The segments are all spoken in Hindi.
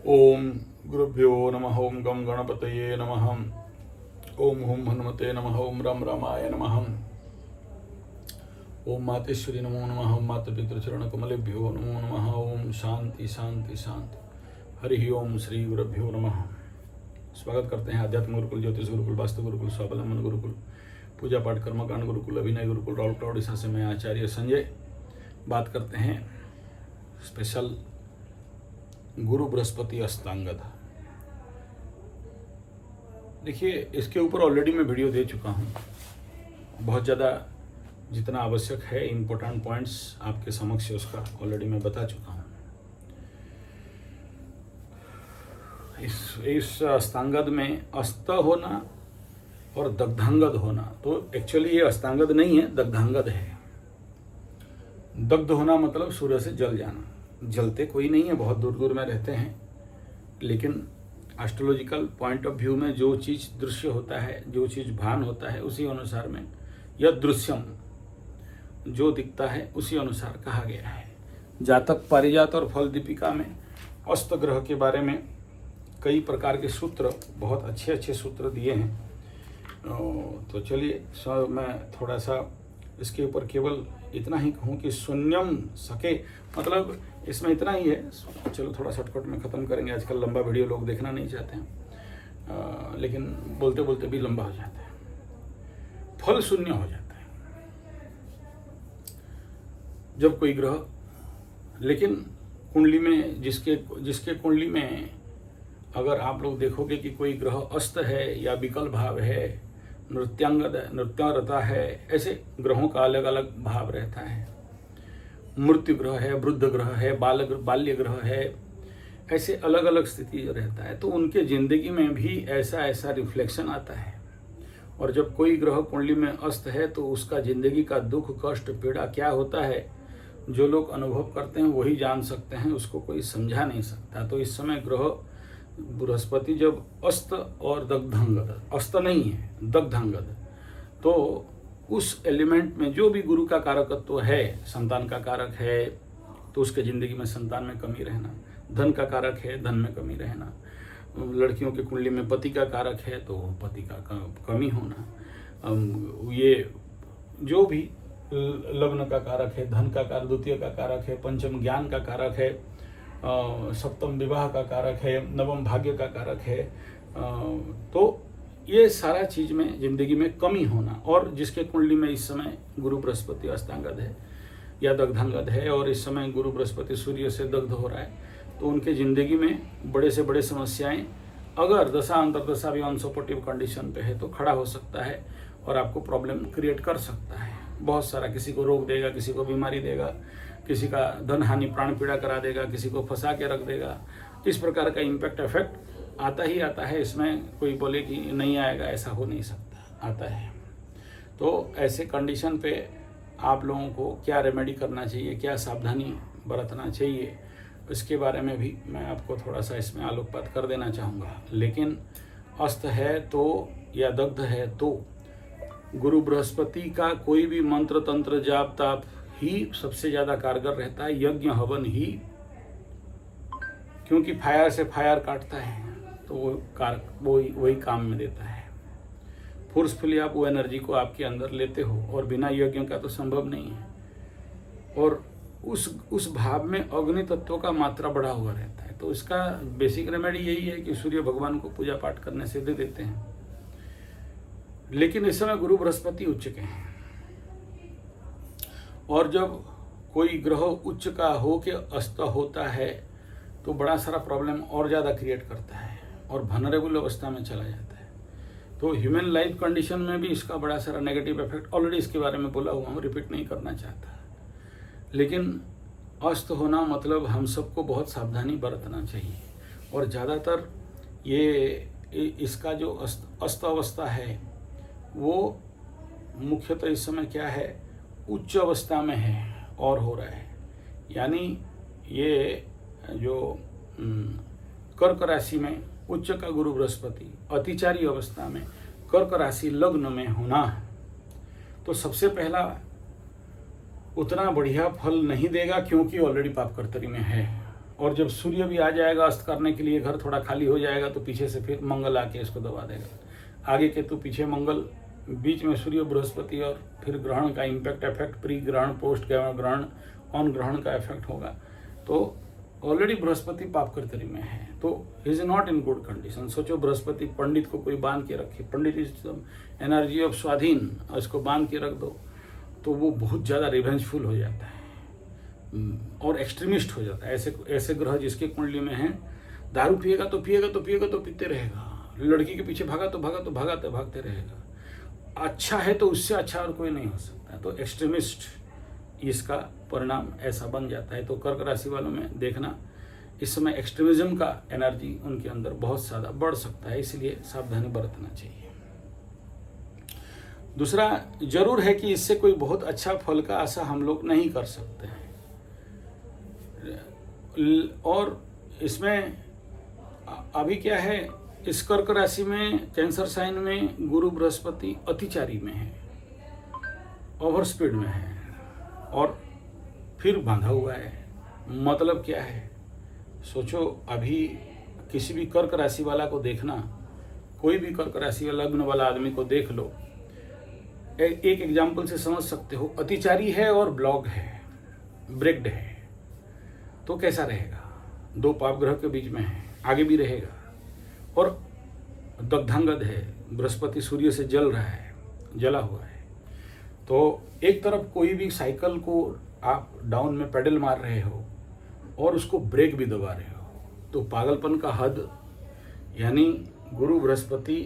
ओम गुरुभ्यो नमः। ओम गं गणपतये नमः। ओम हुम हनुमते नमः। ओम रम रामाय नमः। ओम मातेश्वरी नमो नमः। ओम मातपितृचरणकमलेभ्यो नमो नमः। ओम शांति शांति शांति। हरि ओम श्री गुरुभ्यो नमः। स्वागत करते हैं आध्यात्म गुरुकुल, ज्योतिष गुरुकुल, वास्तु गुरुकुल, स्वावलंबन गुरुकुल, पूजा पाठ कर्मकांड गुरुकुल, अभिनय गुरुकुल, राउरकेला ओडिशा से मैं आचार्य संजय बात करते हैं स्पेशल गुरु बृहस्पति अष्टांगद। देखिए, इसके ऊपर ऑलरेडी मैं वीडियो दे चुका हूँ। बहुत ज़्यादा जितना आवश्यक है इम्पोर्टेंट पॉइंट्स आपके समक्ष उसका ऑलरेडी मैं बता चुका हूँ। इस अष्टांगद में अस्त होना और दग्धांगद होना, तो एक्चुअली ये अष्टांगद नहीं है, दग्धांगद है। दग्ध होना मतलब सूर्य से जल जाना। जलते कोई नहीं है, बहुत दूर दूर में रहते हैं, लेकिन एस्ट्रोलॉजिकल पॉइंट ऑफ व्यू में जो चीज़ दृश्य होता है, जो चीज़ भान होता है, उसी अनुसार में यह दृश्यम जो दिखता है उसी अनुसार कहा गया है। जातक पारिजात और फल दीपिका में अस्त ग्रह के बारे में कई प्रकार के सूत्र, बहुत अच्छे अच्छे सूत्र दिए हैं। तो चलिए मैं थोड़ा सा इसके ऊपर केवल इतना ही कहूँ कि शून्यम सके, मतलब इसमें इतना ही है। चलो थोड़ा शॉर्टकट में ख़त्म करेंगे। आजकल लंबा वीडियो लोग देखना नहीं चाहते हैं, लेकिन बोलते बोलते भी लंबा हो जाता है। फल शून्य हो जाता है जब कोई ग्रह, लेकिन कुंडली में जिसके कुंडली में अगर आप लोग देखोगे कि कोई ग्रह अस्त है या विकल भाव है, नृत्यांगद है, नृत्यारता है, ऐसे ग्रहों का अलग अलग भाव रहता है। मृत्यु ग्रह है, वृद्ध ग्रह है, बाल्य ग्रह है, ऐसे अलग अलग स्थिति रहता है। तो उनके जिंदगी में भी ऐसा रिफ्लेक्शन आता है। और जब कोई ग्रह कुंडली में अस्त है तो उसका जिंदगी का दुख, कष्ट, पीड़ा क्या होता है, जो लोग अनुभव करते हैं वही जान सकते हैं, उसको कोई समझा नहीं सकता। तो इस समय ग्रह बृहस्पति जब अस्त और दग्धांगद, अस्त नहीं है दग्धांगद, तो उस एलिमेंट में जो भी गुरु का कारकत्व है, संतान का कारक है तो उसके ज़िंदगी में संतान में कमी रहना, धन का कारक है धन में कमी रहना, लड़कियों के कुंडली में पति का कारक है तो पति का कमी होना, ये जो भी लग्न का कारक है, धन का कारक, द्वितीय का कारक है, पंचम ज्ञान का कारक है, सप्तम विवाह का कारक है, नवम भाग्य का कारक है, तो ये सारा चीज़ में ज़िंदगी में कमी होना। और जिसके कुंडली में इस समय गुरु बृहस्पति अष्टांगद है या दग्धांगद है और इस समय गुरु बृहस्पति सूर्य से दग्ध हो रहा है, तो उनके ज़िंदगी में बड़े से बड़े समस्याएं अगर दशा अंतरदशा भी अनसपोर्टिव कंडीशन पे है तो खड़ा हो सकता है और आपको प्रॉब्लम क्रिएट कर सकता है। बहुत सारा, किसी को रोग देगा, किसी को बीमारी देगा, किसी का धन हानि प्राण पीड़ा करा देगा, किसी को फंसा के रख देगा। इस प्रकार का इम्पैक्ट इफेक्ट आता ही आता है। इसमें कोई बोले कि नहीं आएगा, ऐसा हो नहीं सकता, आता है। तो ऐसे कंडीशन पे आप लोगों को क्या रेमेडी करना चाहिए, क्या सावधानी बरतना चाहिए, इसके बारे में भी मैं आपको थोड़ा सा इसमें आलोकपात कर देना चाहूँगा। लेकिन अस्त है तो या दग्ध है तो गुरु बृहस्पति का कोई भी मंत्र तंत्र जाप ताप ही सबसे ज़्यादा कारगर रहता है, यज्ञ हवन ही, क्योंकि फायर से फायर काटता है तो वो वही काम में देता है। फोर्सफुली आप वो एनर्जी को आपके अंदर लेते हो और बिना यज्ञ का तो संभव नहीं है। और उस भाव में अग्नि तत्व का मात्रा बढ़ा हुआ रहता है। तो इसका बेसिक रेमेडी यही है कि सूर्य भगवान को पूजा पाठ करने से दे देते हैं। लेकिन इस समय गुरु बृहस्पति उच्च के हैं, और जब कोई ग्रह उच्च का हो के अस्त होता है तो बड़ा सारा प्रॉब्लम और ज़्यादा क्रिएट करता है और वनरेबल अवस्था में चला जाता है। तो ह्यूमन लाइफ कंडीशन में भी इसका बड़ा सारा नेगेटिव इफेक्ट, ऑलरेडी इसके बारे में बोला हुआ हूँ, रिपीट नहीं करना चाहता। लेकिन अस्त होना मतलब हम सबको बहुत सावधानी बरतना चाहिए। और ज़्यादातर ये इसका जो अस्त अवस्था है वो मुख्यतः इस समय क्या है, उच्च अवस्था में है और हो रहा है। यानी ये जो कर्क राशि में उच्च का गुरु बृहस्पति अतिचारी अवस्था में कर्क राशि लग्न में होना, तो सबसे पहला उतना बढ़िया फल नहीं देगा, क्योंकि ऑलरेडी पाप कर्तरी में है। और जब सूर्य भी आ जाएगा अस्त करने के लिए, घर थोड़ा खाली हो जाएगा, तो पीछे से फिर मंगल आके इसको दबा देगा। आगे केतु, पीछे मंगल, बीच में सूर्य बृहस्पति, और फिर ग्रहण का इम्पैक्ट, इफेक्ट, प्री ग्रहण, पोस्ट ग्रहण, ऑन ग्रहण का इफेक्ट होगा। तो ऑलरेडी बृहस्पति पाप कर्तरी में है, तो is not in good condition. सोचो बृहस्पति पंडित को कोई बांध के रखे, पंडित इज एनर्जी ऑफ स्वाधीन, इसको बांध के रख दो तो वो बहुत ज़्यादा रिवेंजफुल हो जाता है और एक्सट्रीमिस्ट हो जाता है। ऐसे ग्रह जिसके कुंडली में है, दारू पिएगा तो पिएगा तो पिएगा तो पीते रहेगा, लड़की के पीछे भागा तो भागते रहेगा। अच्छा है तो उससे अच्छा और कोई नहीं हो सकता, तो एक्सट्रीमिस्ट इसका परिणाम ऐसा बन जाता है। तो कर्क राशि वालों में देखना इस समय एक्सट्रीमिज्म का एनर्जी उनके अंदर बहुत ज़्यादा बढ़ सकता है, इसलिए सावधानी बरतना चाहिए। दूसरा, जरूर है कि इससे कोई बहुत अच्छा फल का आशा हम लोग नहीं कर सकते हैं, और इसमें अभी क्या है, इस कर्क राशि में, कैंसर साइन में गुरु बृहस्पति अतिचारी में है, ओवर स्पीड में है और फिर बांधा हुआ है। मतलब क्या है, सोचो अभी किसी भी कर्क राशि वाला को देखना, कोई भी कर्क राशि वाला लग्न वाला आदमी को देख लो, एक एग्जाम्पल से समझ सकते हो। अतिचारी है और ब्लॉक है, ब्रेक्ड है, तो कैसा रहेगा? दो पाप ग्रह के बीच में है, आगे भी रहेगा, और दग्धांगद है, बृहस्पति सूर्य से जल रहा है, जला हुआ है। तो एक तरफ कोई भी साइकिल को आप डाउन में पेडल मार रहे हो और उसको ब्रेक भी दबा रहे हो, तो पागलपन का हद। यानी गुरु बृहस्पति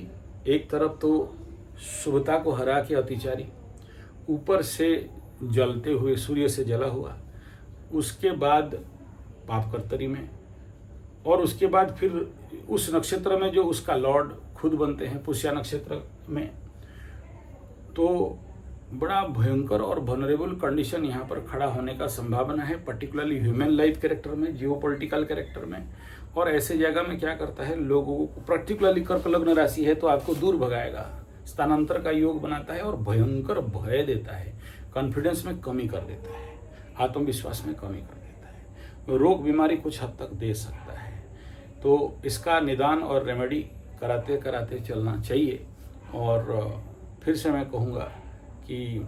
एक तरफ तो शुभता को हरा के अतिचारी, ऊपर से जलते हुए सूर्य से जला हुआ, उसके बाद पाप कर्तरी में, और उसके बाद फिर उस नक्षत्र में जो उसका लॉर्ड खुद बनते हैं, पुष्या नक्षत्र में, तो बड़ा भयंकर और वनरेबल कंडीशन यहाँ पर खड़ा होने का संभावना है, पर्टिकुलरली ह्यूमन लाइफ कैरेक्टर में, जियोपॉलिटिकल कैरेक्टर में। और ऐसे जगह में क्या करता है, लोगों को, पर्टिकुलरली कर्क लग्न राशि है तो आपको दूर भगाएगा, स्थानांतर का योग बनाता है और भयंकर भय देता है, कॉन्फिडेंस में कमी कर देता है, आत्मविश्वास में कमी कर देता है, रोग बीमारी कुछ हद तक दे सकता है। तो इसका निदान और रेमेडी कराते कराते चलना चाहिए। और फिर से मैं कहूँगा कि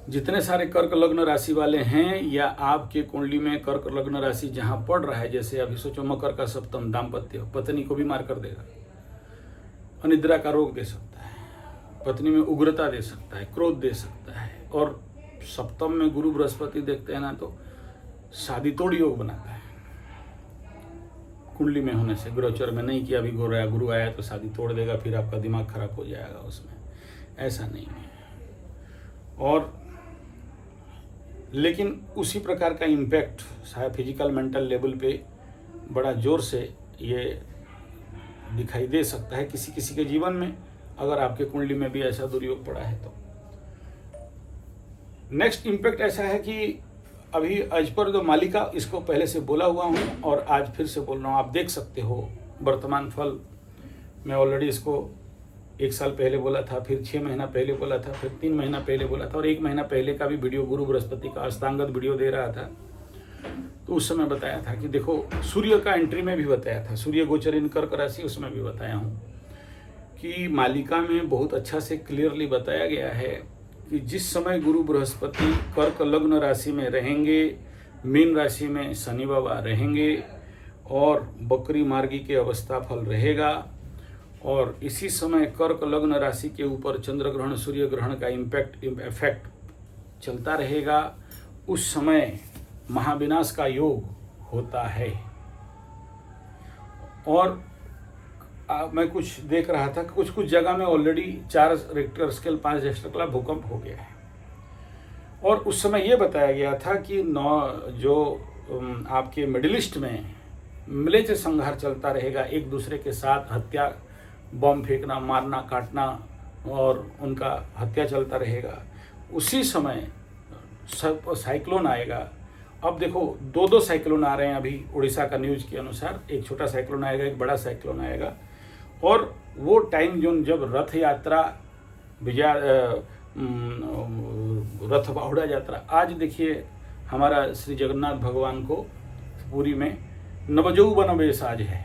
जितने सारे कर्क लग्न राशि वाले हैं या आपके कुंडली में कर्क लग्न राशि जहाँ पड़ रहा है, जैसे अभी सोचो मकर का सप्तम दाम्पत्य, पत्नी को भी मार कर देगा, अनिद्रा का रोग दे सकता है, पत्नी में उग्रता दे सकता है, क्रोध दे सकता है, और सप्तम में गुरु बृहस्पति देखते हैं ना, तो शादी तोड़ योग बनाता है कुंडली में होने से। गोचर में नहीं कि अभी गुरु आया तो शादी तोड़ देगा, फिर आपका दिमाग खराब हो जाएगा उसमें, ऐसा नहीं है। और लेकिन उसी प्रकार का इम्पैक्ट शायद फिजिकल मेंटल लेवल पे बड़ा जोर से ये दिखाई दे सकता है किसी किसी के जीवन में, अगर आपके कुंडली में भी ऐसा दुर्योग पड़ा है तो। नेक्स्ट इम्पैक्ट ऐसा है कि अभी आज पर जो मालिका, इसको पहले से बोला हुआ हूँ और आज फिर से बोल रहा हूँ, आप देख सकते हो वर्तमान फल। मैं ऑलरेडी इसको 1 साल पहले बोला था, फिर 6 महीना पहले बोला था, फिर 3 महीना पहले बोला था, और 1 महीना पहले का भी वीडियो गुरु बृहस्पति का अष्टांगत वीडियो दे रहा था, तो उस समय बताया था कि देखो, सूर्य का एंट्री में भी बताया था, सूर्य गोचर इन कर्क राशि, उसमें भी बताया हूँ कि मालिका में बहुत अच्छा से क्लियरली बताया गया है कि जिस समय गुरु बृहस्पति कर्क लग्न राशि में रहेंगे, मीन राशि में शनि बाबा रहेंगे और बकरी मार्गी के अवस्था फल रहेगा, और इसी समय कर्क लग्न राशि के ऊपर चंद्र ग्रहण, सूर्य ग्रहण का इफेक्ट चलता रहेगा, उस समय महाविनाश का योग होता है। और मैं कुछ देख रहा था कि कुछ जगह में ऑलरेडी 4 रिक्टर स्केल 5 रिक्टर का भूकंप हो गया है, और उस समय ये बताया गया था कि जो आपके मिडिल ईस्ट में मिलेच संघार चलता रहेगा, एक दूसरे के साथ हत्या, बम फेंकना, मारना, काटना और उनका हत्या चलता रहेगा। उसी समय साइक्लोन आएगा। अब देखो 2 साइक्लोन आ रहे हैं अभी उड़ीसा का न्यूज के अनुसार, एक छोटा साइक्लोन आएगा, एक बड़ा साइक्लोन आएगा, और वो टाइम जोन जब रथ यात्रा, रथ बाहुड़ा यात्रा, आज देखिए हमारा श्री जगन्नाथ भगवान को पुरी में नवजौवन बेश आज है।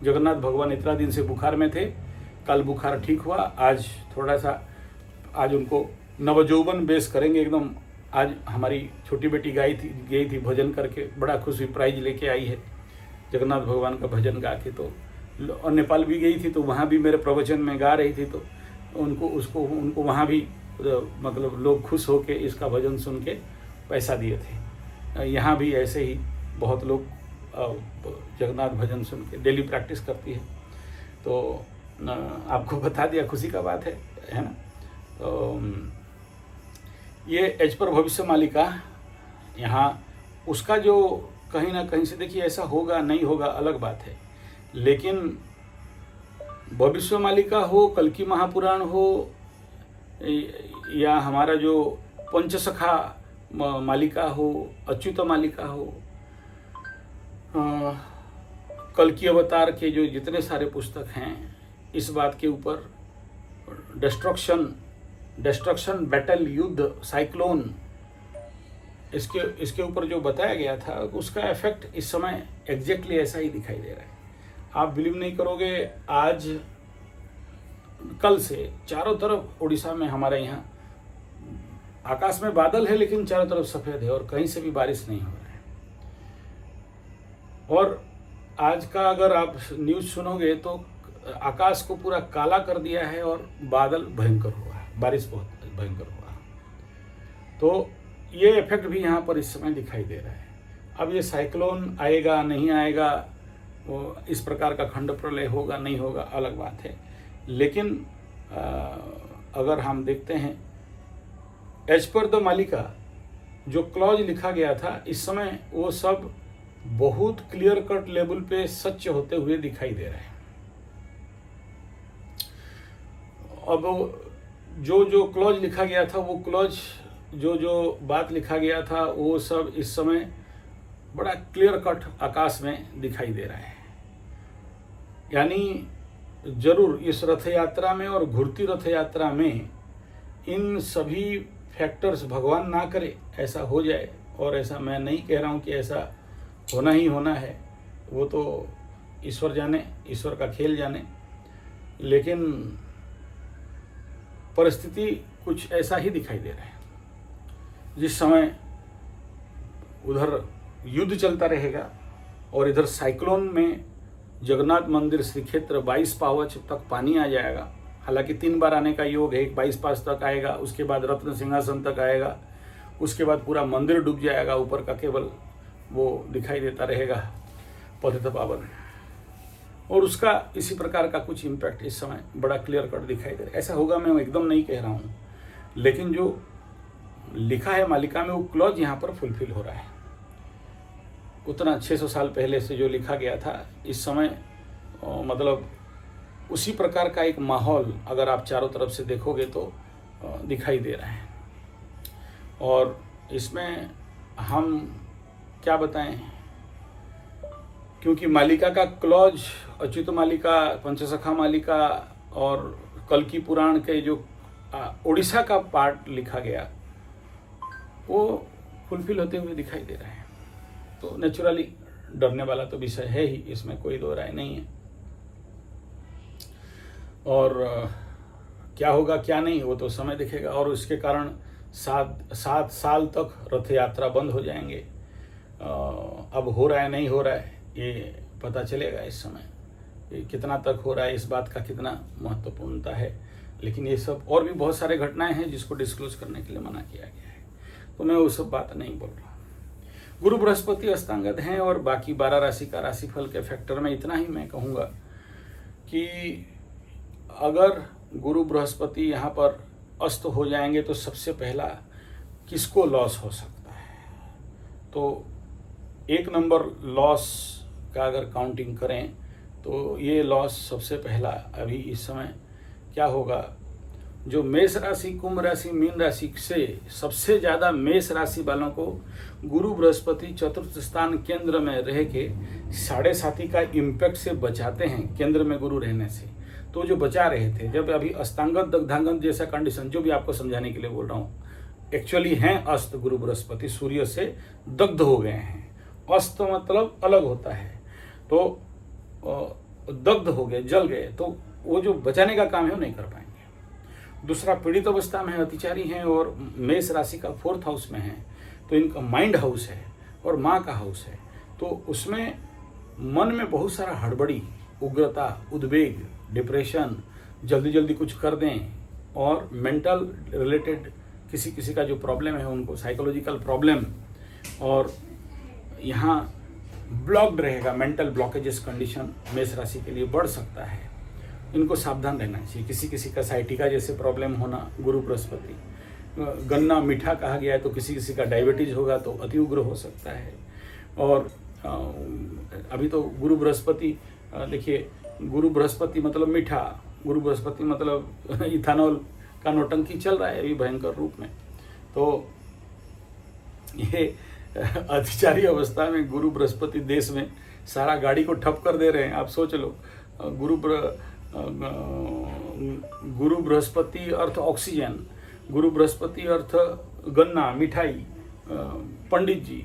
जगन्नाथ भगवान इतना दिन से बुखार में थे, कल बुखार ठीक हुआ, आज थोड़ा सा आज उनको नवजौवन बेश करेंगे एकदम। आज हमारी छोटी बेटी गई थी भजन करके, बड़ा खुश हुई, प्राइज लेके आई है जगन्नाथ भगवान का भजन गा के। तो और नेपाल भी गई थी, तो वहाँ भी मेरे प्रवचन में गा रही थी, तो उनको वहाँ भी मतलब लोग खुश होके इसका भजन सुन के पैसा दिए थे। यहाँ भी ऐसे ही बहुत लोग जगन्नाथ भजन सुन के डेली प्रैक्टिस करती है। तो आपको बता दिया, खुशी का बात है ना। तो ये एज पर भविष्य मालिका, यहाँ उसका जो कहीं ना कहीं से देखिए ऐसा होगा नहीं होगा अलग बात है, लेकिन भविष्य मालिका हो, कल्कि महापुराण हो, या हमारा जो पंचसखा मालिका हो, अच्युत मालिका हो, कल्कि अवतार के जो जितने सारे पुस्तक हैं, इस बात के ऊपर डिस्ट्रक्शन, बैटल, युद्ध, साइक्लोन, इसके ऊपर जो बताया गया था उसका इफेक्ट इस समय एग्जैक्टली ऐसा ही दिखाई दे रहा है। आप बिलीव नहीं करोगे, आज कल से चारों तरफ उड़ीसा में हमारे यहाँ आकाश में बादल है, लेकिन चारों तरफ सफ़ेद है और कहीं से भी बारिश नहीं हो रहा है। और आज का अगर आप न्यूज़ सुनोगे तो आकाश को पूरा काला कर दिया है और बादल भयंकर हुआ है, बारिश बहुत भयंकर हुआ है। तो ये इफेक्ट भी यहाँ पर इस समय दिखाई दे रहा है। अब ये साइक्लोन आएगा नहीं आएगा, वो इस प्रकार का खंड प्रलय होगा नहीं होगा अलग बात है, लेकिन अगर हम देखते हैं एज पर द मालिका जो क्लॉज लिखा गया था, इस समय वो सब बहुत क्लियर कट लेवल पे सच होते हुए दिखाई दे रहे हैं। अब जो क्लॉज लिखा गया था, वो क्लॉज जो बात लिखा गया था, वो सब इस समय बड़ा क्लियर कट आकाश में दिखाई दे रहा है। यानी जरूर इस रथ यात्रा में और घुरती रथ यात्रा में इन सभी फैक्टर्स, भगवान ना करे ऐसा हो जाए, और ऐसा मैं नहीं कह रहा हूँ कि ऐसा होना ही होना है, वो तो ईश्वर जाने, ईश्वर का खेल जाने, लेकिन परिस्थिति कुछ ऐसा ही दिखाई दे रहा है। जिस समय उधर युद्ध चलता रहेगा और इधर साइक्लोन में जगन्नाथ मंदिर श्री क्षेत्र 22 पावच तक पानी आ जाएगा। हालांकि 3 बार आने का योग है, 22 पास तक आएगा, उसके बाद रत्न सिंहासन तक आएगा, उसके बाद पूरा मंदिर डूब जाएगा, ऊपर का केवल वो दिखाई देता रहेगा पतित पावन, और उसका इसी प्रकार का कुछ इम्पैक्ट इस समय बड़ा क्लियर कट दिखाई दे रहा है। ऐसा होगा मैं एकदम नहीं कह रहा हूँ, लेकिन जो लिखा है मालिका में वो क्लॉज यहाँ पर फुलफिल हो रहा है। उतना 600 साल पहले से जो लिखा गया था, इस समय मतलब उसी प्रकार का एक माहौल अगर आप चारों तरफ से देखोगे तो दिखाई दे रहा है। और इसमें हम क्या बताएं, क्योंकि मालिका का क्लॉज, अच्युत मालिका, पंचसखा मालिका और कल्कि पुराण के जो उड़ीसा का पार्ट लिखा गया, वो फुलफिल होते हुए दिखाई दे रहा है। तो नेचुरली डरने वाला तो विषय है ही, इसमें कोई दो राय नहीं है। और क्या होगा क्या नहीं वो तो समय दिखेगा, और उसके कारण 7 साल तक रथ यात्रा बंद हो जाएंगे। अब हो रहा है नहीं हो रहा है ये पता चलेगा इस समय, ये कितना तक हो रहा है, इस बात का कितना महत्वपूर्णता है। लेकिन ये सब और भी बहुत सारे घटनाएं हैं जिसको डिस्क्लोज करने के लिए मना किया गया है, तो मैं वो सब बात नहीं बोल रहा। गुरु बृहस्पति अस्तंगत हैं, और बाकी 12 राशि का राशिफल के फैक्टर में इतना ही मैं कहूँगा कि अगर गुरु बृहस्पति यहाँ पर अस्त हो जाएंगे तो सबसे पहला किसको लॉस हो सकता है, तो 1 नंबर लॉस का अगर काउंटिंग करें तो ये लॉस सबसे पहला अभी इस समय क्या होगा, जो मेष राशि, कुंभ राशि, मीन राशि से सबसे ज़्यादा मेष राशि वालों को गुरु बृहस्पति चतुर्थ स्थान केंद्र में रह के 7.5 का इम्पैक्ट से बचाते हैं। केंद्र में गुरु रहने से तो जो बचा रहे थे, जब अभी अष्टांगत दग्धांगत जैसा कंडीशन, जो भी आपको समझाने के लिए बोल रहा हूँ, एक्चुअली हैं अस्त गुरु बृहस्पति सूर्य से दग्ध हो गए हैं, अस्त मतलब अलग होता है, तो दग्ध हो गए, जल गए, तो वो जो बचाने का काम है वो नहीं कर पाएंगे। दूसरा, पीड़ित अवस्था में अतिचारी हैं और मेष राशि का 4th हाउस में है, तो इनका माइंड हाउस है और माँ का हाउस है, तो उसमें मन में बहुत सारा हड़बड़ी, उग्रता, उद्वेग, डिप्रेशन, जल्दी जल्दी कुछ कर दें, और मेंटल रिलेटेड किसी किसी का जो प्रॉब्लम है उनको साइकोलॉजिकल प्रॉब्लम, और यहाँ ब्लॉक्ड रहेगा, मेंटल ब्लॉकेजेस कंडीशन मेष राशि के लिए बढ़ सकता है। इनको सावधान रहना चाहिए। किसी किसी का साइटिका जैसे प्रॉब्लम होना, गुरु बृहस्पति, गन्ना मीठा कहा गया है, तो किसी किसी का डायबिटीज होगा तो अति उग्र हो सकता है। और अभी तो गुरु बृहस्पति, देखिए गुरु बृहस्पति मतलब मीठा, गुरु बृहस्पति मतलब इथानॉल का नौटंकी चल रहा है अभी भयंकर रूप में। तो ये अतिचारी अवस्था में गुरु बृहस्पति देश में सारा गाड़ी को ठप कर दे रहे हैं। आप सोच लो, गुरु बृहस्पति अर्थ ऑक्सीजन, गुरु बृहस्पति अर्थ गन्ना, मिठाई, पंडित जी।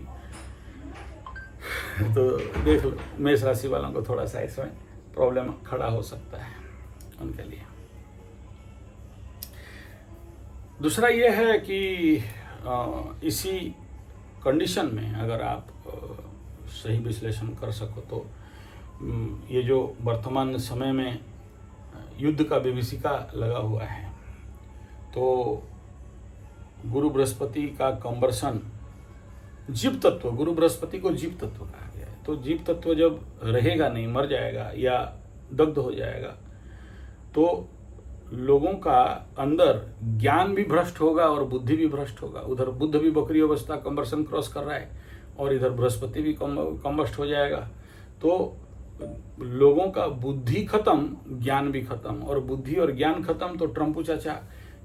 तो देख लो, मेष राशि वालों को थोड़ा सा इसमें प्रॉब्लम खड़ा हो सकता है उनके लिए। दूसरा ये है कि इसी कंडीशन में अगर आप सही विश्लेषण कर सको तो ये जो वर्तमान समय में युद्ध का विभीषिका लगा हुआ है, तो गुरु बृहस्पति का कंबर्सन, जीव तत्व, गुरु बृहस्पति को जीव तत्व कहा गया है, तो जीव तत्व जब रहेगा नहीं, मर जाएगा या दग्ध हो जाएगा, तो लोगों का अंदर ज्ञान भी भ्रष्ट होगा और बुद्धि भी भ्रष्ट होगा। उधर बुद्ध भी बकरी अवस्था कंबर्सन क्रॉस कर रहा है और इधर बृहस्पति भी कंबस्ट हो जाएगा, तो लोगों का बुद्धि खत्म, ज्ञान भी खत्म, और बुद्धि और ज्ञान खत्म तो ट्रम्पू चाचा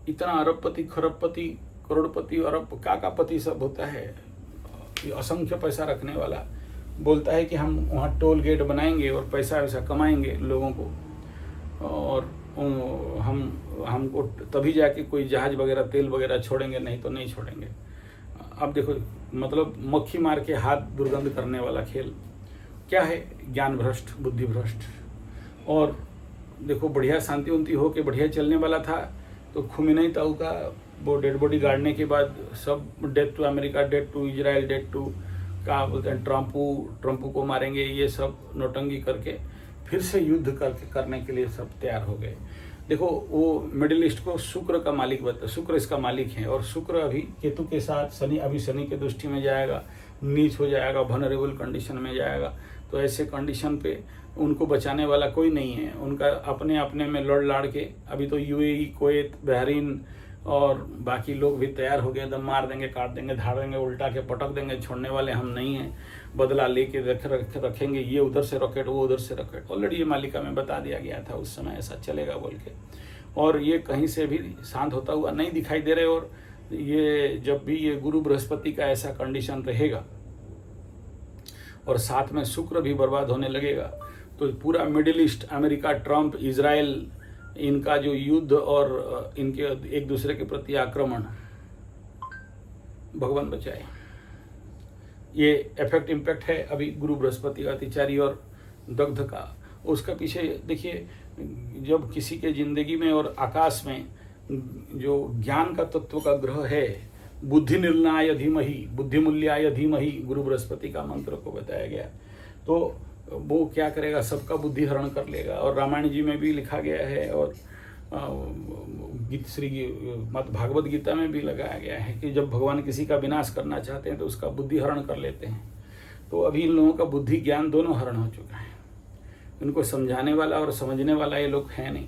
इतना अरबपति, खरबपति, करोड़पति, अरब का पति सब होता है, असंख्य पैसा रखने वाला बोलता है कि हम वहाँ टोल गेट बनाएंगे और पैसा वैसा कमाएंगे लोगों को, और हमको तभी जाके कोई जहाज वगैरह, तेल वगैरह छोड़ेंगे, नहीं तो नहीं छोड़ेंगे। अब देखो, मतलब मक्खी मार के हाथ दुर्गंध करने वाला खेल क्या है? ज्ञान भ्रष्ट, बुद्धि भ्रष्ट। और देखो, बढ़िया शांति उन्ति हो के बढ़िया चलने वाला था, तो खुमेनी ताऊ का वो डेड बॉडी गाड़ने के बाद सब death to America, death to Israel, death to क्या बोलते हैं, ट्रम्पू को मारेंगे, ये सब नौटंगी करके फिर से युद्ध करने के लिए सब तैयार हो गए। देखो, वो मिडिल ईस्ट को शुक्र का मालिक बता, शुक्र इसका मालिक है, और शुक्र अभी केतु के साथ शनि, अभी शनि के दृष्टि में जाएगा, नीच हो जाएगा, वनरेबल कंडीशन में जाएगा। तो ऐसे कंडीशन पे उनको बचाने वाला कोई नहीं है, उनका अपने अपने में लड़ लाड़ के अभी तो यूएई, कुवैत, बहरीन और बाकी लोग भी तैयार हो गए, एकदम मार देंगे, काट देंगे, धाड़ देंगे, उल्टा के पटक देंगे, छोड़ने वाले हम नहीं हैं, बदला लेके रखेंगे, ये उधर से रॉकेट, वो उधर से रॉकेट। ऑलरेडी ये मालिका में बता दिया गया था उस समय ऐसा चलेगा बोल के, और ये कहीं से भी शांत होता हुआ नहीं दिखाई दे रहे। और ये जब भी ये गुरु बृहस्पति का ऐसा कंडीशन रहेगा और साथ में शुक्र भी बर्बाद होने लगेगा, तो पूरा middle east, America, Trump, Israel, इनका जो युद्ध और इनके एक दूसरे के प्रति आक्रमण, भगवान बचाए, ये इफेक्ट इम्पैक्ट है अभी गुरु बृहस्पति का अतिचारी और दग्ध का। उसका पीछे देखिए, जब किसी के जिंदगी में और आकाश में जो ज्ञान का तत्व का ग्रह है, बुद्धि निर्णयाय धीमहि, बुद्धि मूल्याय धीमहि, गुरु बृहस्पति का मंत्र को बताया गया, तो वो क्या करेगा, सबका बुद्धि हरण कर लेगा। और रामायण जी में भी लिखा गया है, और भागवत गीता में भी लगाया गया है कि जब भगवान किसी का विनाश करना चाहते हैं तो उसका बुद्धि हरण कर लेते हैं। तो अभी इन लोगों का बुद्धि ज्ञान दोनों हरण हो चुका है, इनको समझाने वाला और समझने वाला ये लोग हैं नहीं,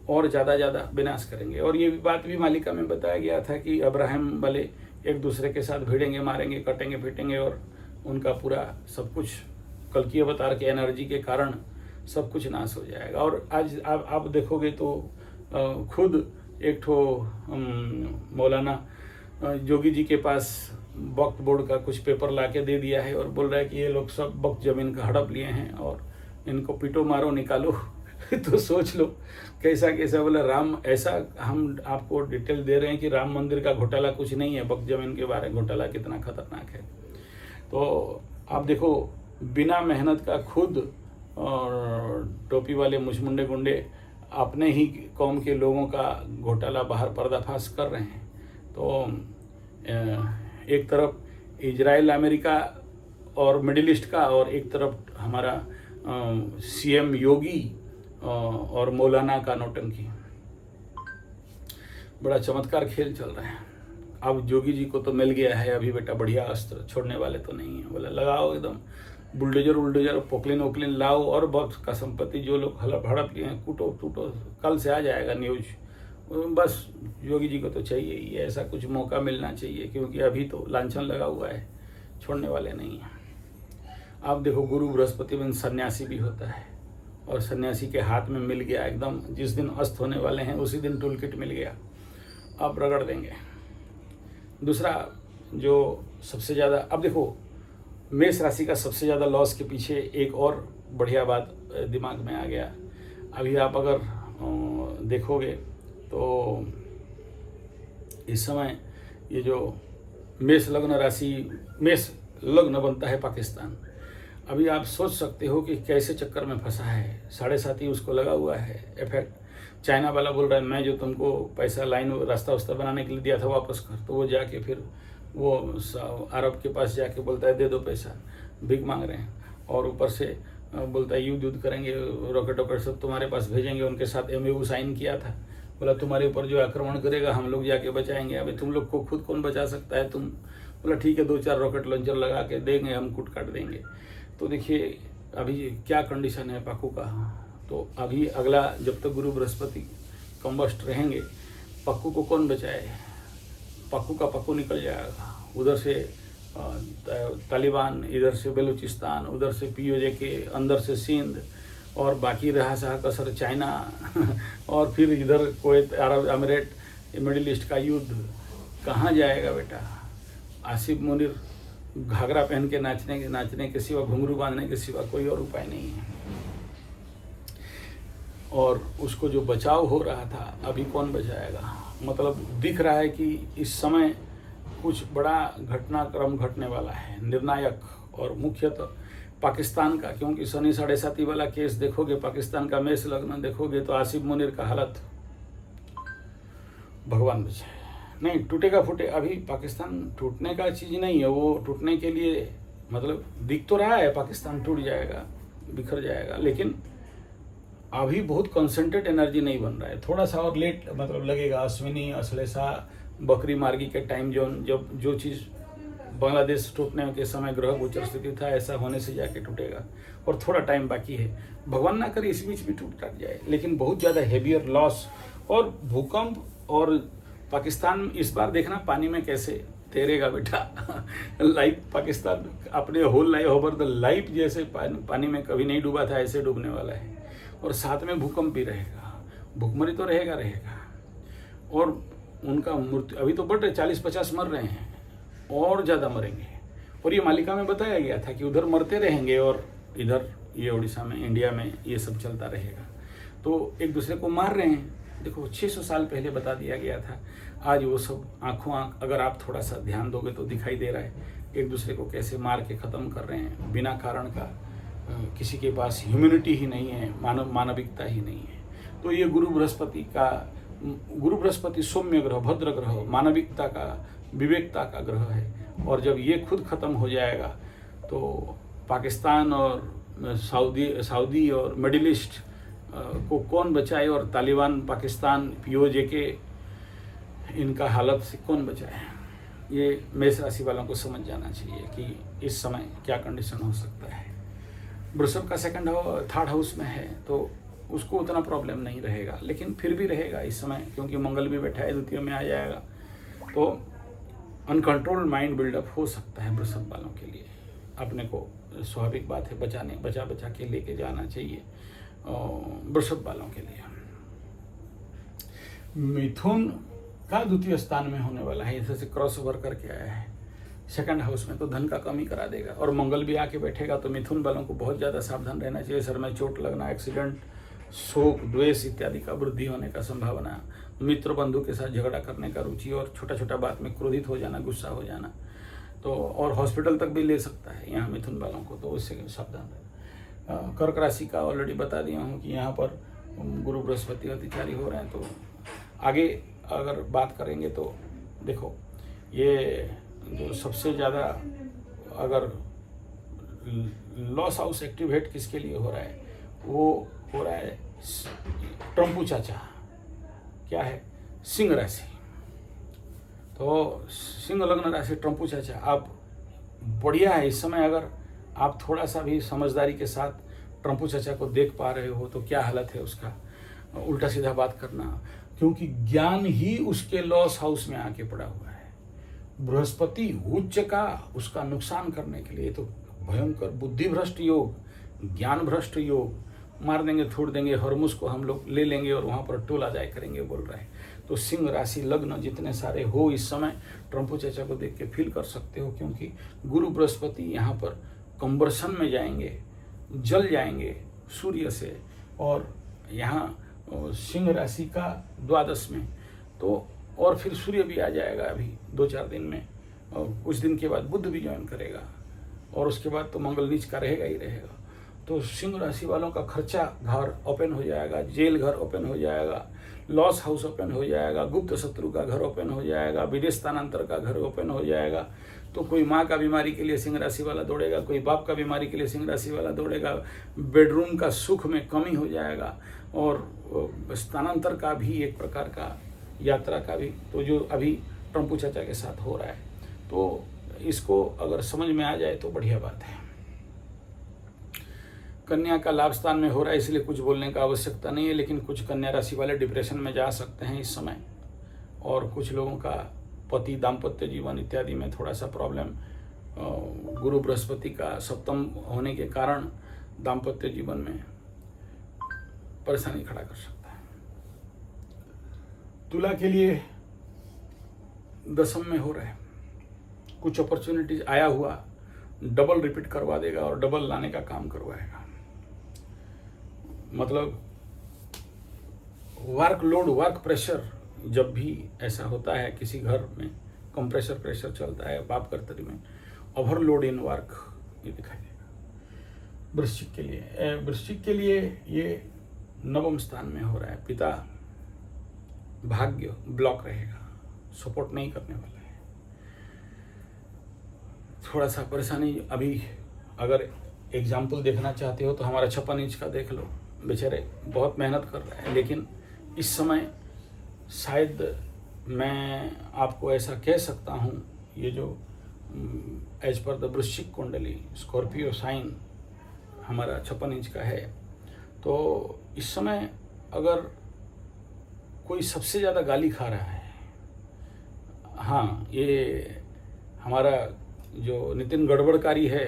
और ज़्यादा विनाश करेंगे। और ये बात भी मालिका में बताया गया था कि अब्राहम वाले एक दूसरे के साथ भिड़ेंगे, मारेंगे, कटेंगे, पीटेंगे, और उनका पूरा सब कुछ कल की अवतार के एनर्जी के कारण सब कुछ नाश हो जाएगा। और आज आप देखोगे तो खुद एक ठो मौलाना जोगी जी के पास वक्फ बोर्ड का कुछ पेपर लाके दे दिया है और बोल रहा है कि ये लोग सब वक्फ जमीन का हड़प लिए हैं और इनको पीटो, मारो, निकालो। तो सोच लो कैसा कैसा बोला राम। ऐसा हम आपको डिटेल दे रहे हैं कि राम मंदिर का घोटाला कुछ नहीं है, वक्फ जमीन के बारे में घोटाला कितना खतरनाक है। तो आप देखो बिना मेहनत का खुद टोपी वाले मुचमुंडे गुंडे अपने ही कौम के लोगों का घोटाला बाहर पर्दाफाश कर रहे हैं। तो एक तरफ इजराइल अमेरिका और मिडिल ईस्ट का, और एक तरफ हमारा सीएम योगी और मौलाना का नौटंकी। बड़ा चमत्कार खेल चल रहा है। अब जोगी जी को तो मिल गया है अभी बेटा बढ़िया अस्त्र, छोड़ने वाले तो नहीं है। बोला लगाओ एकदम बुलडोजर पोकलिन ओकलिन लाओ और वक्त का संपत्ति जो लोग हड़प लिए हैं कूटो टूटो, कल से आ जाएगा न्यूज। बस योगी जी को तो चाहिए ही ऐसा कुछ मौका मिलना चाहिए, क्योंकि अभी तो लांछन लगा हुआ है, छोड़ने वाले नहीं हैं। आप देखो गुरु बृहस्पति में सन्यासी भी होता है, और सन्यासी के हाथ में मिल गया एकदम, जिस दिन अस्त होने वाले हैं उसी दिन टूल किट मिल गया, अब रगड़ देंगे। दूसरा जो सबसे ज़्यादा, अब देखो मेष राशि का सबसे ज़्यादा लॉस के पीछे एक और बढ़िया बात दिमाग में आ गया। अभी आप अगर देखोगे तो इस समय ये जो मेष लग्न राशि, मेष लग्न बनता है पाकिस्तान, अभी आप सोच सकते हो कि कैसे चक्कर में फंसा है। 7.5 उसको लगा हुआ है इफेक्ट। चाइना वाला बोल रहा है मैं जो तुमको पैसा लाइन रास्ता वास्ता बनाने के लिए दिया था वापस कर, तो वो जाके फिर वो अरब के पास जाके बोलता है दे दो पैसा, भीख मांग रहे हैं। और ऊपर से बोलता है युद्ध करेंगे, रॉकेट वॉकेट सब तुम्हारे पास भेजेंगे, उनके साथ MOU साइन किया था। बोला तुम्हारे ऊपर जो आक्रमण करेगा हम लोग जाके बचाएंगे। अभी तुम लोग को खुद कौन बचा सकता है तुम? बोला ठीक है 2-4 रॉकेट लॉन्चर लगा के देंगे, हम कूट काट देंगे। तो देखिए अभी क्या कंडीशन है पाकू का। तो अभी अगला जब तक गुरु बृहस्पति कम्बस्ट रहेंगे, पक्कू को कौन बचाए? पक्कू का पक्कू निकल जाएगा। उधर से तालिबान, इधर से बलूचिस्तान, उधर से POJ के अंदर से सिंध, और बाकी रहा सहा कसर चाइना और फिर इधर कुवैत, अरब अमीरात, मिडिल ईस्ट का युद्ध। कहाँ जाएगा बेटा? आसिफ मुनीर घाघरा पहन के नाचने के सिवा, घुंघरू बांधने के सिवा कोई और उपाय नहीं है। और उसको जो बचाव हो रहा था अभी कौन बचाएगा? मतलब दिख रहा है कि इस समय कुछ बड़ा घटनाक्रम घटने वाला है, निर्णायक, और मुख्यतः पाकिस्तान का। क्योंकि सनी 7.5 वाला केस देखोगे, पाकिस्तान का मेष लग्न देखोगे तो आसिफ मुनीर का हालत भगवान बचाए। नहीं टूटेगा फूटे, अभी पाकिस्तान टूटने का चीज़ नहीं है। वो टूटने के लिए मतलब दिख तो रहा है पाकिस्तान टूट जाएगा, बिखर जाएगा, लेकिन अभी बहुत कंसंट्रेट एनर्जी नहीं बन रहा है। थोड़ा सा और लेट मतलब लगेगा। अश्विनी, अश्लेषा, बकरी मार्गी के टाइम जोन, जब जो चीज़ बांग्लादेश टूटने के समय ग्रह गोचर स्थिति था, ऐसा होने से जाके टूटेगा, और थोड़ा टाइम बाकी है। भगवान ना करे इस बीच भी टूट टाट जाए, लेकिन बहुत ज़्यादा हेवियर लॉस और भूकंप। और पाकिस्तान इस बार देखना पानी में कैसे तैरेगा बेटा। लाइफ पाकिस्तान अपने whole life over the life जैसे पानी में कभी नहीं डूबा था, ऐसे डूबने वाला है। और साथ में भूकंप भी रहेगा, भूखमरी तो रहेगा। और उनका मृत्यु अभी तो बढ़ रहे, 40-50 मर रहे हैं, और ज़्यादा मरेंगे। और ये मालिका में बताया गया था कि उधर मरते रहेंगे और इधर ये उड़ीसा में, इंडिया में ये सब चलता रहेगा। तो एक दूसरे को मार रहे हैं। देखो 600 साल पहले बता दिया गया था, आज वो सब आंखों आंख अगर आप थोड़ा सा ध्यान दोगे तो दिखाई दे रहा है, एक दूसरे को कैसे मार के ख़त्म कर रहे हैं बिना कारण का। किसी के पास ह्यूमैनिटी ही नहीं है, मानविकता ही नहीं है। तो ये गुरु बृहस्पति सौम्य ग्रह, भद्र ग्रह, मानविकता का, विवेकता का ग्रह है। और जब ये खुद खत्म हो जाएगा तो पाकिस्तान और सऊदी और मिडिल ईस्ट को कौन बचाए, और तालिबान, पाकिस्तान, POJ के इनका हालत से कौन बचाए? ये मेष राशि वालों को समझ जाना चाहिए कि इस समय क्या कंडीशन हो सकता है। वृषभ का थर्ड हाउस में है तो उसको उतना प्रॉब्लम नहीं रहेगा, लेकिन फिर भी रहेगा इस समय, क्योंकि मंगल भी बैठा है, द्वितीय में आ जाएगा। तो अनकंट्रोल्ड माइंड बिल्डअप हो सकता है वृषभ वालों के लिए। अपने को स्वाभाविक बात है बचा के लेके जाना चाहिए वृषभ वालों के लिए। मिथुन का द्वितीय स्थान में होने वाला है, जैसे क्रॉस ओवर करके आया है सेकंड हाउस में, तो धन का कमी करा देगा। और मंगल भी आके बैठेगा, तो मिथुन वालों को बहुत ज़्यादा सावधान रहना चाहिए। सर में चोट लगना, एक्सीडेंट, शोक, द्वेष इत्यादि का वृद्धि होने का संभावना, मित्र बंधु के साथ झगड़ा करने का रुचि, और छोटा छोटा बात में क्रोधित हो जाना, गुस्सा हो जाना। तो और हॉस्पिटल तक भी ले सकता है यहाँ मिथुन वालों को, तो उससे सावधान रहे। कर्क राशि का ऑलरेडी बता दिया हूँ कि यहाँ पर गुरु बृहस्पति अतिचारी हो रहे हैं। तो आगे अगर बात करेंगे तो देखो, ये जो सबसे ज़्यादा अगर लॉस हाउस एक्टिवेट किसके लिए हो रहा है, वो हो रहा है ट्रम्पू चाचा, क्या है, सिंह राशि। तो सिंह लग्न राशि ट्रम्पू चाचा, आप बढ़िया है इस समय। अगर आप थोड़ा सा भी समझदारी के साथ ट्रम्पू चाचा को देख पा रहे हो तो क्या हालत है उसका, उल्टा सीधा बात करना, क्योंकि ज्ञान ही उसके लॉस हाउस में आके पड़ा हुआ है। बृहस्पति उच्च का उसका नुकसान करने के लिए, तो भयंकर बुद्धि भ्रष्ट योग, ज्ञान भ्रष्ट योग, मार देंगे छोड़ देंगे, हरमुस को हम लोग ले लेंगे और वहाँ पर टोला जाए करेंगे बोल रहे हैं। तो सिंह राशि लग्न जितने सारे हो इस समय ट्रम्पू चाचा को देख के फील कर सकते हो, क्योंकि गुरु बृहस्पति यहाँ पर कंबर्सन में जाएंगे, जल जाएंगे सूर्य से, और यहाँ सिंह राशि का द्वादश में, तो और फिर सूर्य भी आ जाएगा अभी 2-4 दिन में, और कुछ दिन के बाद बुध भी ज्वाइन करेगा, और उसके बाद तो मंगल नीच का रहेगा ही रहेगा। तो सिंह राशि वालों का खर्चा घर ओपन हो जाएगा, जेल घर ओपन हो जाएगा, लॉस हाउस ओपन हो जाएगा, गुप्त शत्रु का घर ओपन हो जाएगा, विदेश स्थानांतर का घर ओपन हो जाएगा। तो कोई माँ का बीमारी के लिए सिंह राशि वाला दौड़ेगा, कोई बाप का बीमारी के लिए सिंह राशि वाला दौड़ेगा, बेडरूम का सुख में कमी हो जाएगा, और स्थानांतर का भी एक प्रकार का, यात्रा का भी, तो जो अभी ट्रम्पू चाचा के साथ हो रहा है, तो इसको अगर समझ में आ जाए तो बढ़िया बात है। कन्या का लाभ स्थान में हो रहा है, इसलिए कुछ बोलने का आवश्यकता नहीं है, लेकिन कुछ कन्या राशि वाले डिप्रेशन में जा सकते हैं इस समय, और कुछ लोगों का पति दाम्पत्य जीवन इत्यादि में थोड़ा सा प्रॉब्लम, गुरु बृहस्पति का सप्तम होने के कारण दाम्पत्य जीवन में परेशानी खड़ा कर सकता है। तुला के लिए दशम में हो रहा है, कुछ अपॉर्चुनिटीज आया हुआ डबल रिपीट करवा देगा और डबल लाने का काम करवाएगा। मतलब वर्कलोड, वर्क प्रेशर, जब भी ऐसा होता है किसी घर में, कंप्रेसर प्रेशर चलता है बाप कर्तरी में, ओवरलोड इन वर्क, ये दिखाई देगा। वृश्चिक के लिए ये नवम स्थान में हो रहा है, पिता भाग्य ब्लॉक रहेगा, सपोर्ट नहीं करने वाला है, थोड़ा सा परेशानी। अभी अगर एग्जाम्पल देखना चाहते हो तो हमारा 56 इंच का देख लो, बेचारे बहुत मेहनत कर रहे हैं, लेकिन इस समय शायद मैं आपको ऐसा कह सकता हूँ, ये जो एज पर द वृश्चिक कुंडली स्कॉर्पियो साइन हमारा 56 इंच का है, तो इस समय अगर कोई सबसे ज़्यादा गाली खा रहा है, हाँ, ये हमारा जो नितिन गड़बड़कारी है,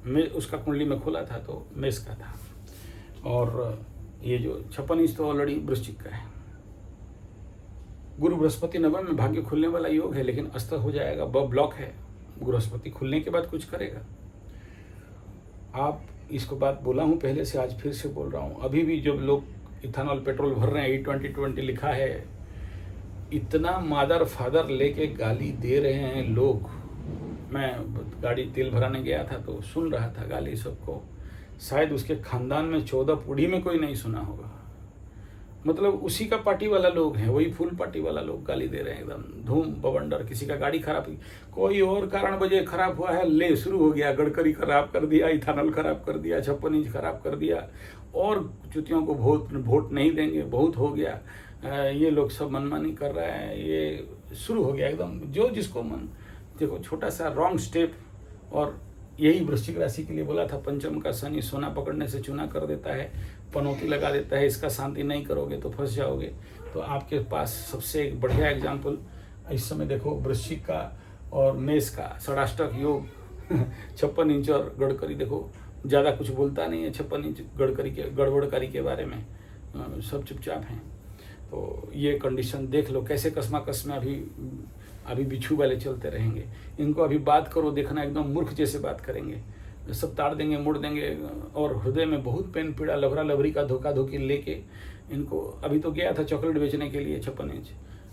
मैं उसका कुंडली में खोला था तो मेष का था, और ये जो 56 इंच तो ऑलरेडी वृश्चिक का है। गुरु बृहस्पति नवम में भाग्य खुलने वाला योग है, लेकिन अस्त हो जाएगा, ब्लॉक है। बृहस्पति खुलने के बाद कुछ करेगा। आप इसको बात बोला हूँ पहले से, आज फिर से बोल रहा हूँ, अभी भी जब लोग इथेनॉल पेट्रोल भर रहे हैं, E2020 लिखा है, इतना मादर फादर लेके गाली दे रहे हैं लोग। मैं गाड़ी तेल भराने गया था तो सुन रहा था गाली सबको, शायद उसके खानदान में 14 पीढ़ी में कोई नहीं सुना होगा। मतलब उसी का पार्टी वाला लोग हैं, वही फुल पार्टी वाला लोग गाली दे रहे हैं, एकदम धूम बवंडर। किसी का गाड़ी खराब, कोई और कारण वजह खराब हुआ है, ले शुरू हो गया, गडकरी खराब कर दिया, इथेनॉल खराब कर दिया, 56 इंच खराब कर दिया, और चुतियों को वोट नहीं देंगे, बहुत हो गया, ये लोग सब मनमानी कर रहे हैं, ये शुरू हो गया एकदम, जो जिसको मन। देखो छोटा सा रॉन्ग स्टेप, और यही वृश्चिक राशि के लिए बोला था, पंचम का शनि सोना पकड़ने से चूना कर देता है, पनौती लगा देता है, इसका शांति नहीं करोगे तो फंस जाओगे। तो आपके पास सबसे एक बढ़िया एग्जाम्पल इस समय देखो, वृश्चिक का और मेष का षडाष्टक योग 56 इंच, और गडकरी देखो ज़्यादा कुछ बोलता नहीं है 56 इंच गड़बड़कारी के बारे में, सब चुपचाप हैं। तो ये कंडीशन देख लो कैसे कसमाकस में अभी बिच्छू वाले चलते रहेंगे। इनको अभी बात करो, देखना एकदम मूर्ख जैसे बात करेंगे, सब ताड़ देंगे, मोड़ देंगे, और हृदय में बहुत पेन पीड़ा, लभरा लभरी का धोखा धोखी लेके इनको। अभी तो गया था चॉकलेट बेचने के लिए 56 इंच,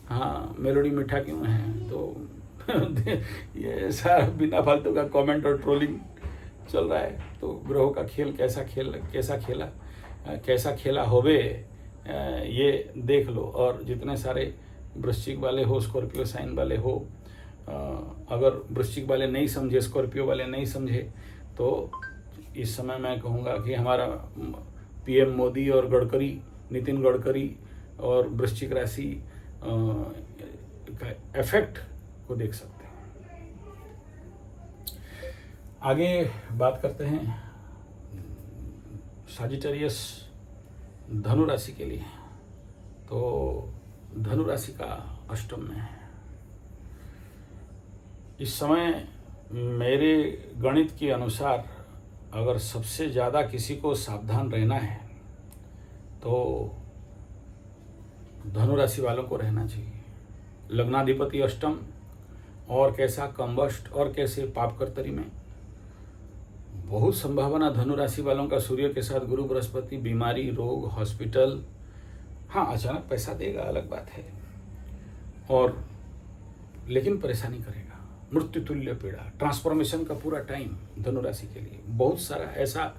हाँ मेलोडी मीठा क्यों है, तो ये सारा बिना फालतू का कमेंट और ट्रोलिंग चल रहा है। तो ग्रहों का खेल कैसा खेला होवे, ये देख लो। और जितने सारे वृश्चिक वाले हो, स्कॉर्पियो साइन वाले हो, अगर वृश्चिक वाले नहीं समझे, स्कॉर्पियो वाले नहीं समझे, तो इस समय मैं कहूँगा कि हमारा पीएम मोदी और गडकरी, नितिन गडकरी और वृश्चिक राशि का इफेक्ट को देख सकते हैं। आगे बात करते हैं सजिटेरियस धनु राशि के लिए। तो धनु राशि का अष्टम में है। इस समय मेरे गणित के अनुसार अगर सबसे ज़्यादा किसी को सावधान रहना है तो धनु राशि वालों को रहना चाहिए। लग्नाधिपति अष्टम और कैसा कंबस्ट और कैसे पापकर्तरी में बहुत संभावना धनु राशि वालों का सूर्य के साथ गुरु बृहस्पति, बीमारी, रोग, हॉस्पिटल। हाँ, अचानक पैसा देगा, अलग बात है, और लेकिन परेशानी करेगा। मृत्यु तुल्य पीड़ा, ट्रांसफॉर्मेशन का पूरा टाइम धनु राशि के लिए बहुत सारा ऐसा।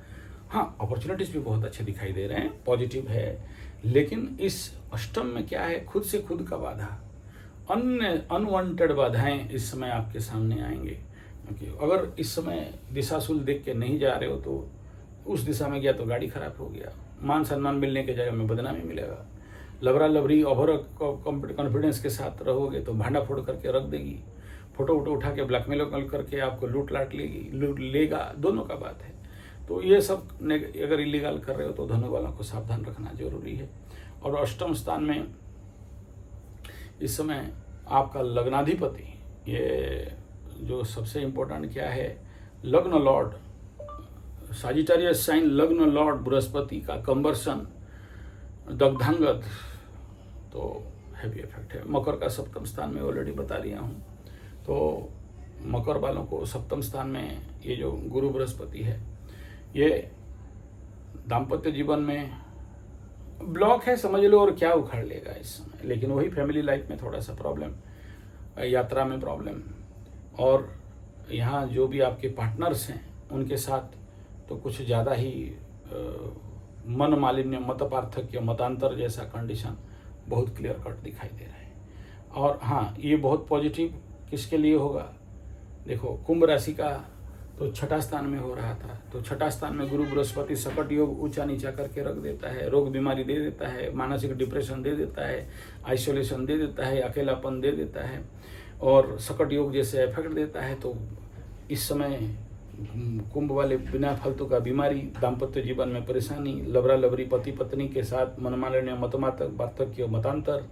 हाँ, अपॉर्चुनिटीज भी बहुत अच्छे दिखाई दे रहे हैं, पॉजिटिव है, लेकिन इस अष्टम में क्या है, खुद से खुद का बाधा, अन्य अनवांटेड बाधाएं इस समय आपके सामने आएंगे। क्योंकि अगर इस समय दिशाशूल देख के नहीं जा रहे हो तो उस दिशा में गया तो गाड़ी खराब हो गया, मान सम्मान मिलने की जगह में बदनामी मिलेगा। लबरा लबरी ओवर कॉन्फिडेंस के साथ रहोगे तो भांडा फोड़ करके रख देगी, फोटो वोटो उठा के ब्लैकमेल करके आपको लूट लेगा, दोनों का बात है। तो ये सब अगर इलीगल कर रहे हो तो धनु वालों को सावधान रखना जरूरी है। और अष्टम स्थान में इस समय आपका लग्नाधिपति, ये जो सबसे इम्पोर्टेंट क्या है, लग्न लॉर्ड, सजिटेरियस साइन लग्न लॉर्ड बृहस्पति का कंबर्सन, दग्धांगत, तो हैवी इफेक्ट है। मकर का सप्तम स्थान में ऑलरेडी बता दिया हूँ। तो मकर वालों को सप्तम स्थान में ये जो गुरु बृहस्पति है, ये दाम्पत्य जीवन में ब्लॉक है समझ लो, और क्या उखाड़ लेगा इस समय। लेकिन वही फैमिली लाइफ में थोड़ा सा प्रॉब्लम, यात्रा में प्रॉब्लम, और यहाँ जो भी आपके पार्टनर्स हैं उनके साथ तो कुछ ज़्यादा ही मन मालिन्य, मत पार्थक्य, मतांतर जैसा कंडीशन बहुत क्लियर कट दिखाई दे रहा है। और हाँ, ये बहुत पॉजिटिव किसके लिए होगा, देखो कुंभ राशि का तो छठा स्थान में हो रहा था, तो छठा स्थान में गुरु बृहस्पति सकट योग ऊंचा नीचा करके रख देता है, रोग बीमारी दे देता है, मानसिक डिप्रेशन दे देता है, आइसोलेशन दे देता है, अकेलापन दे देता है, और सकट योग जैसे इफेक्ट देता है। तो इस समय कुंभ वाले बिना फालतू का बीमारी, दाम्पत्य जीवन में परेशानी, लबरा लबरी पति पत्नी के साथ मनमालिन्य, पार्थक्य, मतांतर,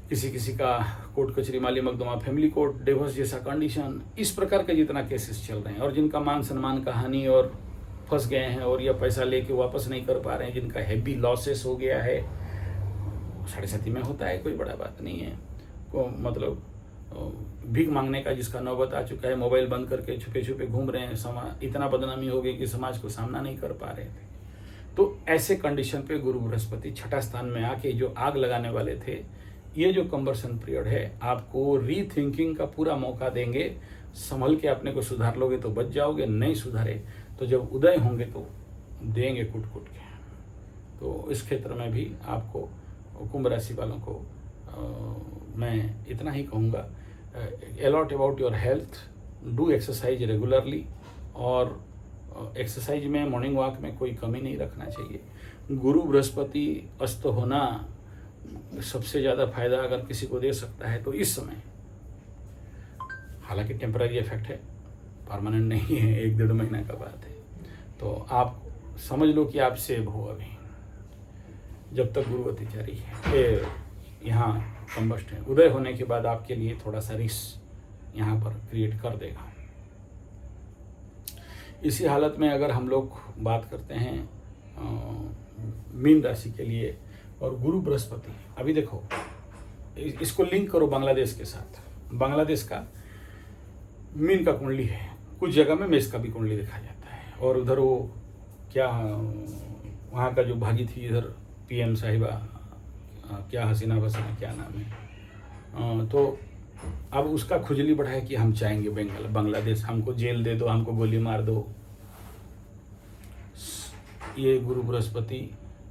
किसी किसी का कोर्ट कचहरी, माली मकदमा, फैमिली कोर्ट, डिवोर्स जैसा कंडीशन, इस प्रकार के जितना केसेस चल रहे हैं, और जिनका मान सम्मान का हानि और फंस गए हैं और या पैसा लेके वापस नहीं कर पा रहे हैं, जिनका हैवी लॉसेस हो गया है, 7.5 में होता है, कोई बड़ा बात नहीं है। को मतलब भीख मांगने का जिसका नौबत आ चुका है, मोबाइल बंद करके छुपे छुपे घूम रहे हैं, समाज इतना बदनामी हो गई कि समाज को सामना नहीं कर पा रहे थे। तो ऐसे कंडीशन पे गुरु बृहस्पति छठा स्थान में आके जो आग लगाने वाले थे, ये जो कंवर्सन पीरियड है आपको रीथिंकिंग का पूरा मौका देंगे। संभल के अपने को सुधार लोगे तो बच जाओगे, नहीं सुधारे तो जब उदय होंगे तो देंगे कुट कुट के। तो इस क्षेत्र में भी आपको कुंभ राशि वालों को मैं इतना ही कहूँगा, a lot about your health, do exercise regularly, और एक्सरसाइज में मॉर्निंग वॉक में कोई कमी नहीं रखना चाहिए। गुरु बृहस्पति अस्त होना सबसे ज़्यादा फायदा अगर किसी को दे सकता है तो इस समय, हालांकि टेम्पररी इफेक्ट है, परमानेंट नहीं है, 1-1.5 महीना का बात है। तो आप समझ लो कि आप सेव हो अभी, जब तक गुरुवती जारी है, यहाँ कंबस्ट है। उदय होने के बाद आपके लिए थोड़ा सा रिस्क यहाँ पर क्रिएट कर देगा। इसी हालत में अगर हम लोग बात करते हैं मीन राशि के लिए, और गुरु बृहस्पति, अभी देखो इसको लिंक करो बांग्लादेश के साथ। बांग्लादेश का मीन का कुंडली है, कुछ जगह में मेष का भी कुंडली देखा जाता है, और उधर वो क्या वहाँ का जो भागी थी इधर पीएम साहिबा, क्या हसीना वसीना क्या नाम है, तो अब उसका खुजली बढ़ा है कि हम चाहेंगे बांग्लादेश, हमको जेल दे दो, हमको गोली मार दो। ये गुरु बृहस्पति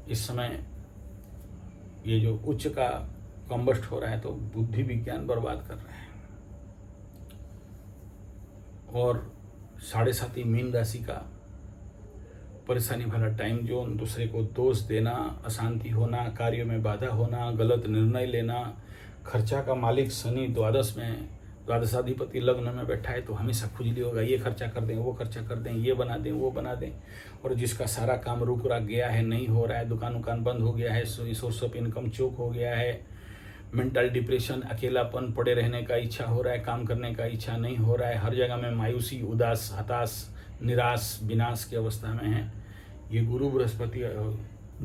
इस समय ये जो उच्च का कंबस्ट हो रहा है तो बुद्धि विज्ञान बर्बाद कर रहे हैं। और 7.5 मीन राशि का परेशानी भरा टाइम जोन, दूसरे को दोष देना, अशांति होना, कार्यों में बाधा होना, गलत निर्णय लेना, खर्चा का मालिक शनि द्वादशाधिपति लग्न में बैठा है तो हमेशा खुजली होगा, ये खर्चा कर दें, वो खर्चा कर दें, ये बना दें, वो बना दें। और जिसका सारा काम रुक रहा गया है, नहीं हो रहा है, दुकान बंद हो गया है, सोर्स ऑफ इनकम चोक हो गया है, मेंटल डिप्रेशन, अकेलापन, पड़े रहने का इच्छा हो रहा है, काम करने का इच्छा नहीं हो रहा है, हर जगह में मायूसी, उदास, हताश, निराश, विनाश की अवस्था में है। ये गुरु बृहस्पति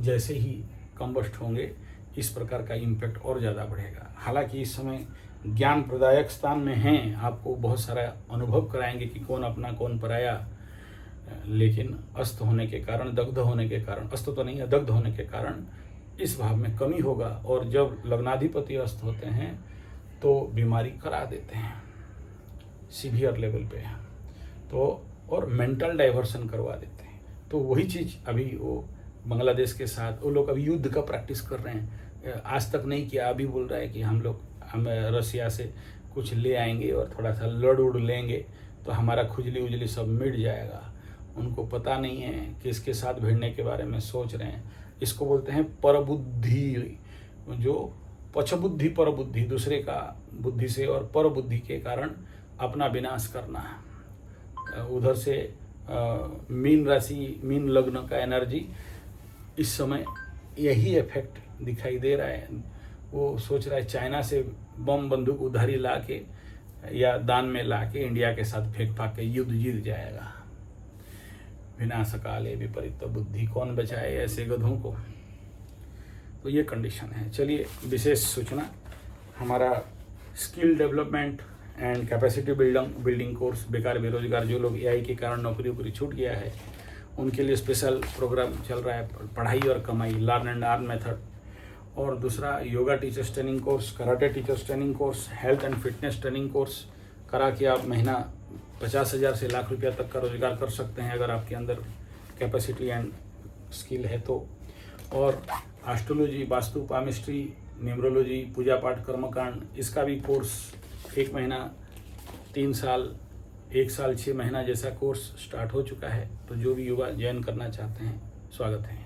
जैसे ही कंबस्ट होंगे इस प्रकार का इम्पैक्ट और ज़्यादा बढ़ेगा। हालांकि इस समय ज्ञान प्रदायक स्थान में हैं, आपको बहुत सारा अनुभव कराएंगे कि कौन अपना कौन पराया, लेकिन अस्त होने के कारण, दग्ध होने के कारण, अस्त तो नहीं है, दग्ध होने के कारण इस भाव में कमी होगा। और जब लग्नाधिपति अस्त होते हैं तो बीमारी करा देते हैं सीवियर लेवल पे, तो और मेंटल डाइवर्सन करवा देते हैं। तो वही चीज़ अभी वो बांग्लादेश के साथ वो लोग अभी युद्ध का प्रैक्टिस कर रहे हैं, आज तक नहीं किया, अभी बोल रहा है कि हम रसिया से कुछ ले आएंगे और थोड़ा सा लड़ उड़ लेंगे तो हमारा खुजली उजली सब मिट जाएगा। उनको पता नहीं है कि इसके साथ भिड़ने के बारे में सोच रहे हैं। इसको बोलते हैं परबुद्धि, जो पछबुद्धि परबुद्धि, दूसरे का बुद्धि से और परबुद्धि के कारण अपना विनाश करना है। उधर से मीन राशि, मीन लग्न का एनर्जी इस समय यही इफेक्ट दिखाई दे रहा है। वो सोच रहा है चाइना से बम बंदूक उधारी ला के या दान में ला के इंडिया के साथ फेंक फाक के युद्ध जीत जाएगा। विनाश काले विपरीत बुद्धि, कौन बचाए ऐसे गधों को। तो ये कंडीशन है। चलिए विशेष सूचना, हमारा skill development and capacity building course, बेकार बेरोजगार जो लोग एआई के कारण नौकरी छूट गया है उनके लिए स्पेशल प्रोग्राम चल रहा है, पढ़ाई और कमाई, लर्न एंड अर्न मेथड। और दूसरा yoga teachers training course, karate teachers training course, health and fitness training course करा के आप महीना 50,000 से लाख रुपया तक का रोजगार कर सकते हैं अगर आपके अंदर कैपेसिटी एंड स्किल है तो। और एस्ट्रोलॉजी, वास्तु, पामिस्ट्री, न्यूमरोलॉजी, पूजा पाठ, कर्मकांड, इसका भी कोर्स 1 महीना, 3 साल, 1 साल 6 महीना जैसा कोर्स स्टार्ट हो चुका है। तो जो भी युवा ज्वाइन करना चाहते हैं स्वागत है।